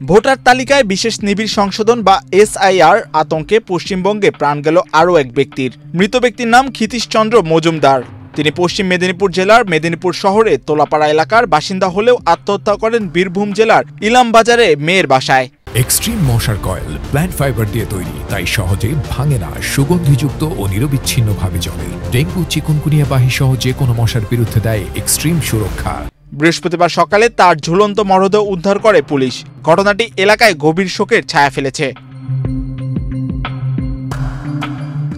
Voter তালিকায় বিশেষ নিবিড় সংশোধন বা এসআইআর আতঙ্কে পশ্চিমবঙ্গে প্রাণ গেল আরও এক ব্যক্তির। মৃত ব্যক্তির নাম ক্ষিতীশ চন্দ্র মজুমদার। তিনি পশ্চিম মেদিনীপুর জেলার মেদিনীপুর শহরে তোলাপাড়া এলাকার বাসিন্দা হলেও আত্মহত্যা করেন বীরভূম জেলার ইলামবাজারে মেয়ের বাসায়। এক্সট্রিম মশার কয়েল প্ল্যান্ট ফাইবার দিয়ে তৈরি, তাই সহজে ভাঙে না, সুগন্ধিযুক্ত ও নিরবিচ্ছিন্নভাবে জ্বলে। ডেঙ্গু, চিকুনগুনিয়া বাহি সহ যে কোনো মশার বিরুদ্ধে দেয় এক্সট্রিম সুরক্ষা। বৃহস্পতিবার সকালে তার ঝুলন্ত মরদেহ উদ্ধার করে পুলিশ। ঘটনাটি এলাকায় গভীর শোকের ছায়া ফেলেছে।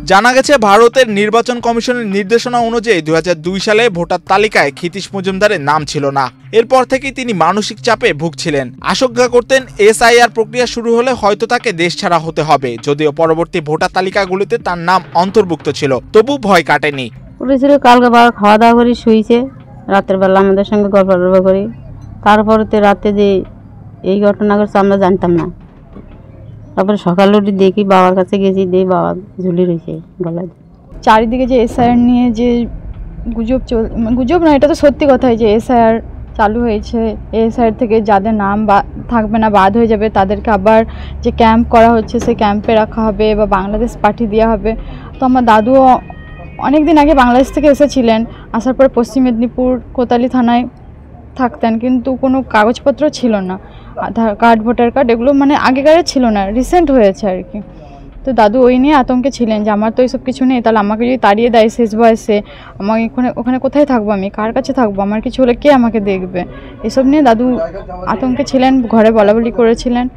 জানা গেছে, ভারতের নির্বাচন কমিশনের নির্দেশনা অনুযায়ী 2002 সালে ভোটার তালিকায় ক্ষিতীশ মজুমদারের নাম ছিল না। এরপর থেকেই তিনি মানসিক চাপে ভুগছিলেন। আশঙ্কা করতেন এসআইআর প্রক্রিয়া শুরু হলে হয়তো তাকে দেশ ছাড়া হতে হবে। যদিও পরবর্তী ভোটার তালিকাগুলিতে তার নাম অন্তর্ভুক্ত ছিল, তবু ভয় কাটেনি। পুলিশের কালকে খাওয়া দাওয়া করে শুয়েছে, রাতের বেলা আমাদের সঙ্গে গল্প করি। তারপরে রাতে যে এই ঘটনা ঘটছে আমরা জানতাম না। তারপরে সকালে উঠে দেখি, বাবার কাছে গেছি, দেখি বাবা ঝুলি রয়েছে গলায়। চারিদিকে যে এসআইআর নিয়ে যে গুজব না, এটা তো সত্যি কথাই যে এসআইআর চালু হয়েছে। এসআইআর থেকে যাদের নাম থাকবে না, বাদ হয়ে যাবে, তাদেরকে আবার যে ক্যাম্প করা হচ্ছে সেই ক্যাম্পে রাখা হবে বা বাংলাদেশ পাঠিয়ে দেওয়া হবে। তো আমার দাদুও অনেক দিন আগে বাংলাদেশ থেকে এসেছিলেন, আসার পর পশ্চিম মেদিনীপুর কোতালি থানায় থাকতেন, কিন্তু কোনো কাগজপত্র ছিল না, আধার কার্ড, ভোটার কার্ড এগুলো মানে আগেকারে ছিল না, রিসেন্ট হয়েছে আর কি। তো দাদু ওই নিয়ে আতঙ্কে ছিলেন যে আমার তো এইসব কিছু নেই, তাহলে আমাকে যদি তাড়িয়ে দেয় শেষ বয়সে, আমাকে ওখানে কোথায় থাকবো, আমি কার কাছে থাকবো, আমার কিছু হলে কে আমাকে দেখবে, এসব নিয়ে দাদু আতঙ্কে ছিলেন, ঘরে বলাবলি করেছিলেন।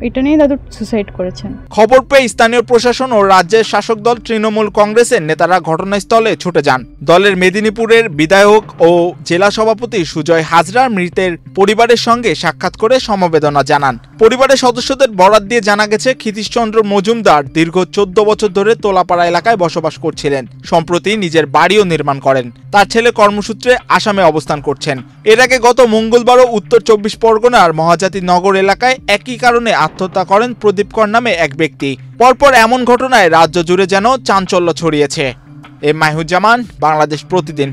এটা নিয়ে দাদু সুসাইড করেছেন। খবর পেয়ে স্থানীয় প্রশাসন ও রাজ্যের শাসক দল তৃণমূল কংগ্রেসের নেতারা ঘটনাস্থলে ছুটে যান। দলের মেদিনীপুরের বিধায়ক ও জেলা সভাপতি সুজয় হাজরা মৃতের পরিবারের সঙ্গে সাক্ষাৎ করে সমবেদনা জানান। পরিবারের সদস্যদের বরাত দিয়ে জানা গেছে, ক্ষিতীশ চন্দ্র মজুমদার দীর্ঘ 14 বছর ধরে তোলাপাড়া এলাকায় বসবাস করছিলেন। সম্প্রতি নিজের বাড়িও নির্মাণ করেন। তার ছেলে কর্মসূত্রে আসামে অবস্থান করছেন। এর আগে গত মঙ্গলবারও উত্তর 24 পরগনার মহাজাতি নগর এলাকায় একই কারণে আত্মহত্যা করেন প্রদীপ কর নামে এক ব্যক্তি। পরপর এমন ঘটনায় রাজ্য জুড়ে যেন চাঞ্চল্য ছড়িয়েছে। মাহিউজ্জামান, বাংলাদেশ প্রতিদিন।